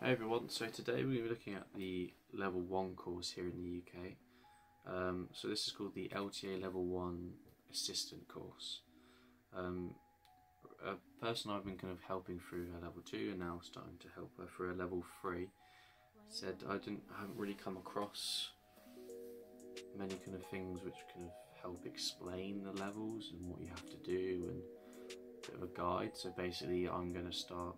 Hey everyone, so today we're going to be looking at the Level 1 course here in the UK. So this is called the LTA Level 1 Assistant course. A person I've been kind of helping through her Level 2 and now starting to help her through her Level 3 said I haven't really come across many kind of things which kind of help explain the levels and what you have to do and a bit of a guide. So basically I'm going to start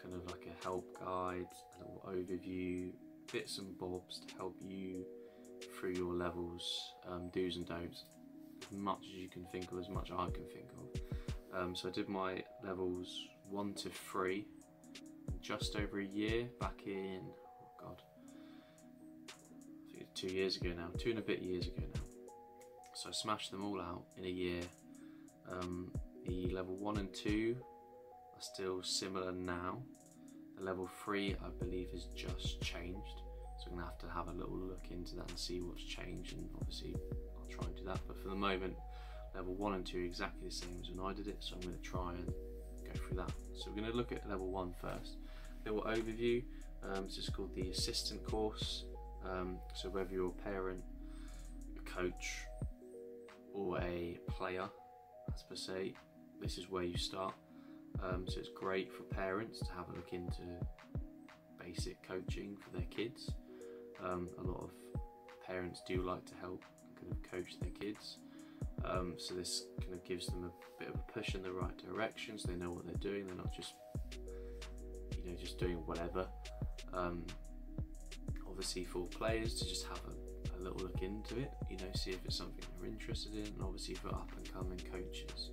kind of like a help guide, a little overview, bits and bobs to help you through your levels, do's and don'ts, as much as you can think of, as much as I can think of. So I did my levels 1 to 3 just over a year back in, oh god, I think it's 2 years ago now, 2 and a bit years ago now. So I smashed them all out in a year. The level 1 and 2 are still similar now. The level 3 I believe has just changed, so I'm going to have a little look into that and see what's changed, and obviously I'll try and do that, but for the moment level 1 and 2 are exactly the same as when I did it, so I'm going to try and go through that. So we're going to look at level 1 first. Little overview. This is called the assistant course. So whether you're a parent, a coach or a player as per se, this is where you start. So it's great for parents to have a look into basic coaching for their kids. A lot of parents do like to help kind of coach their kids. So this kind of gives them a bit of a push in the right direction, so they know what they're doing. They're not just, just doing whatever. Obviously for players to just have a little look into it, see if it's something they're interested in, and obviously for up and coming coaches.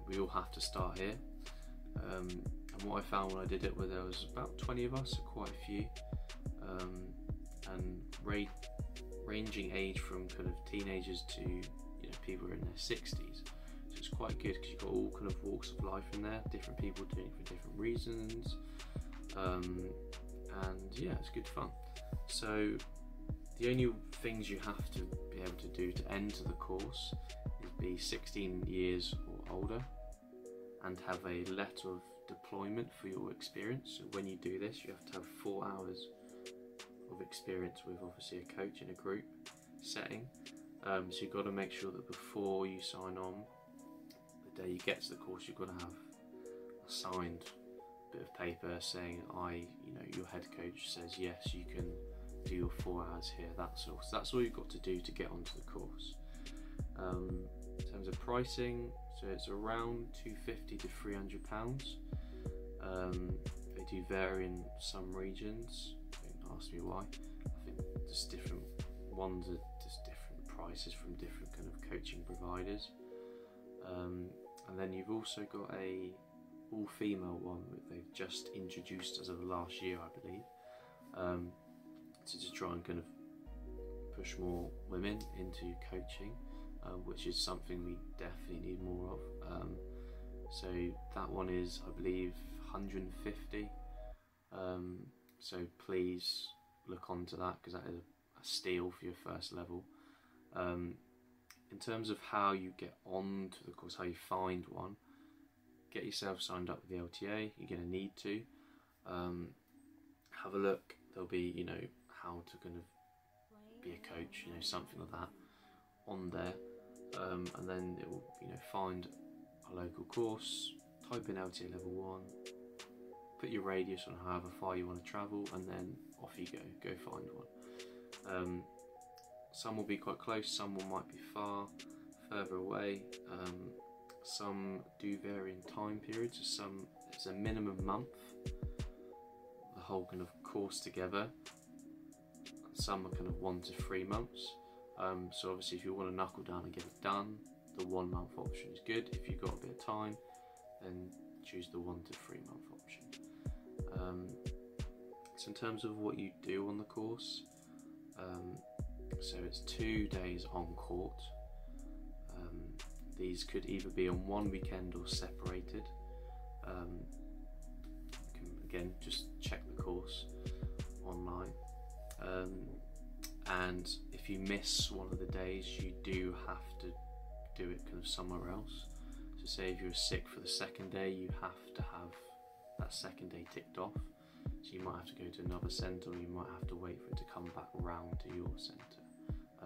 We all have to start here. And what I found when I did it, where there was about 20 of us, so quite a few, and ranging age from kind of teenagers to people who are in their 60s. So it's quite good because you've got all kind of walks of life in there, different people doing it for different reasons, and yeah, it's good fun. So the only things you have to be able to do to enter the course is be 16 years or older and have a letter of deployment for your experience. So when you do this, you have to have 4 hours of experience with obviously a coach in a group setting. So you've got to make sure that before you sign on, the day you get to the course, you've got to have a signed bit of paper saying your head coach says yes, you can do your 4 hours here. That's all. So that's all you've got to do to get onto the course. In terms of pricing, so it's around £250 to £300. They do vary in some regions. Don't ask me why. I think just different ones are just different prices from different kind of coaching providers. And then you've also got a all-female one that they've just introduced as of last year, I believe, to try and kind of push more women into coaching, which is something we definitely need more of. So that one is, I believe, 150. So please look onto that, because that is a steal for your first level. In terms of how you get onto the course, how you find one, get yourself signed up with the LTA. You're going to need to have a look. There'll be how to kind of be a coach, something like that on there, and then it will find a local course, type in LTA Level 1, put your radius on however far you want to travel, and then off you go find one. Some will be quite close, some might be further away. Some do vary in time periods, so it's a minimum month, the whole kind of course together. Some are kind of 1 to 3 months. So obviously if you want to knuckle down and get it done, the 1 month option is good. If you've got a bit of time, then choose the 1 to 3 month option. So in terms of what you do on the course, so it's 2 days on court. These could either be on one weekend or separated. You can again just check the course online. And if you miss one of the days, you do have to do it kind of somewhere else. So say if you're sick for the second day, you have to have that second day ticked off. So you might have to go to another centre, or you might have to wait for it to come back round to your centre.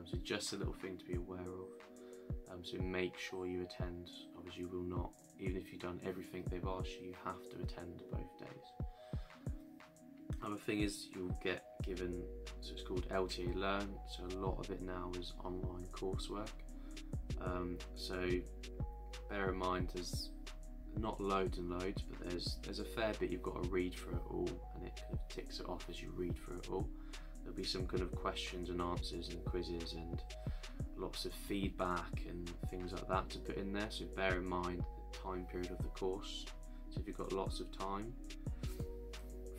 So just a little thing to be aware of. So make sure you attend. Obviously you will not, even if you've done everything they've asked you, you have to attend both days. Other thing is you'll get given, so it's called LTA Learn, so a lot of it now is online coursework. So bear in mind there's not loads and loads, but there's a fair bit you've got to read through it all, and it kind of ticks it off as you read through it all. There'll be some kind of questions and answers and quizzes and lots of feedback and things like that to put in there, so bear in mind the time period of the course. So if you've got lots of time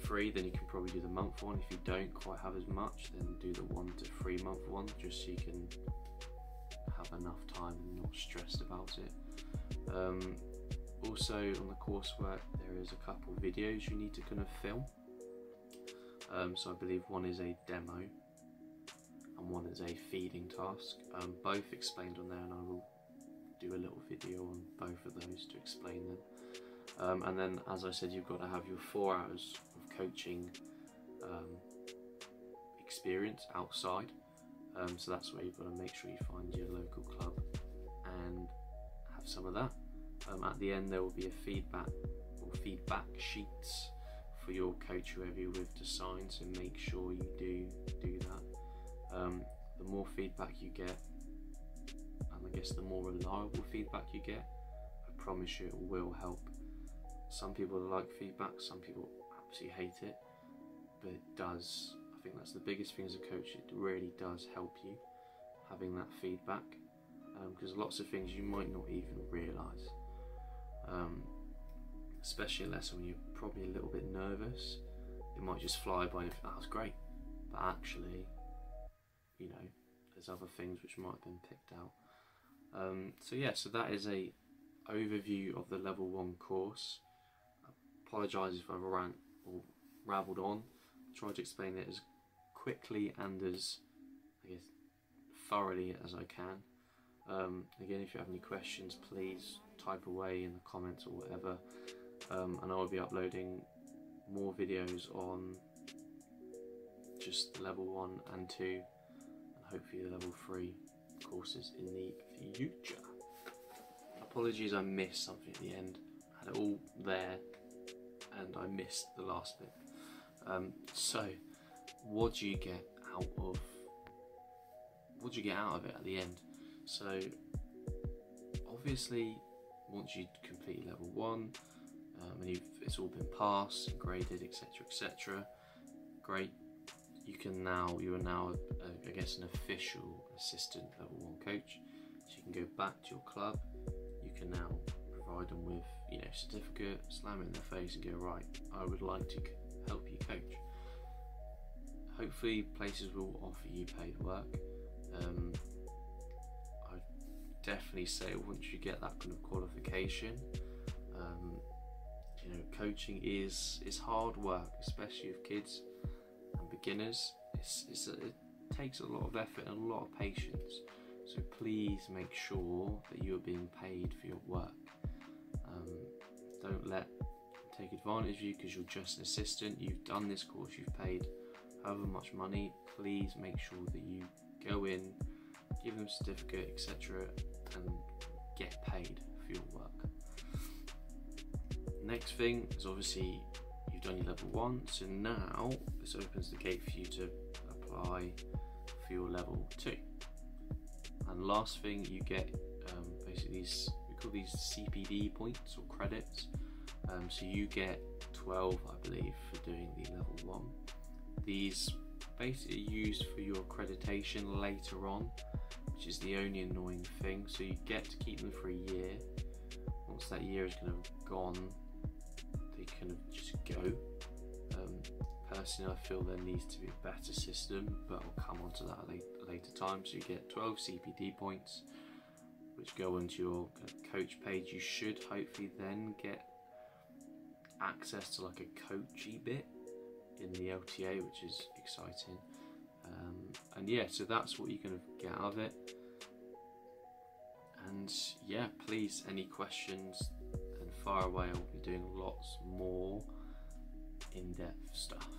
free, then you can probably do the month one. If you don't quite have as much, then do the 1 to 3 month one, just so you can have enough time and not stressed about it. Also on the coursework there is a couple videos you need to kind of film. So I believe one is a demo and one is a feeding task, both explained on there, and I will do a little video on both of those to explain them. And then, as I said, you've got to have your 4 hours of coaching experience outside. So that's where you've got to make sure you find your local club and have some of that. At the end there will be a feedback sheets for your coach, whoever you're with, to sign, so make sure you do that. The more feedback you get, and I guess the more reliable feedback you get, I promise you it will help. Some people like feedback, some people absolutely hate it, but it does. I think that's the biggest thing as a coach, it really does help you having that feedback, because lots of things you might not even realise, especially in a lesson when you're probably a little bit nervous. It might just fly by and think, that was great, but actually, you know, there's other things which might have been picked out. So yeah, so that is a overview of the level 1 course. I apologise if I've rabbled on. I tried to explain it as quickly and as, I guess, thoroughly as I can. Again, if you have any questions, please type away in the comments or whatever, and I will be uploading more videos on just the level 1 and 2, and hopefully the level 3 courses in the future. Apologies, I missed something at the end. I had it all there and I missed the last bit. So what do you get out of it at the end? So obviously once you complete level 1 and it's all been passed and graded, etc, great, you are now I guess an official assistant level 1 coach, so you can go back to your club. You can now provide them with, you know, certificate, slam it in their face and go, right, I would like to help you coach. Hopefully places will offer you paid work. I definitely say once you get that kind of qualification, you know, coaching is hard work, especially with kids and beginners. It takes a lot of effort and a lot of patience, so please make sure that you are being paid for your work. Don't let them take advantage of you because you're just an assistant. You've done this course, you've paid however much money. Please make sure that you go in, give them a certificate, etc, and get paid for your work. Next thing is, obviously you've done your level 1, so now this opens the gate for you to apply for your level 2. And last thing, you get basically we call these CPD points or credits. So you get 12, I believe, for doing the level 1. These basically used for your accreditation later on, which is the only annoying thing. So you get to keep them for a year. Once that year is kind of gone, they kind of just go. Personally, I feel there needs to be a better system, but I'll come on to that at a later time. So you get 12 CPD points, which go onto your coach page. You should hopefully then get access to like a coachy bit in the LTA, which is exciting. And yeah, so that's what you're going to get out of it. And yeah, please, any questions, and far away, I'll be doing lots more in-depth stuff.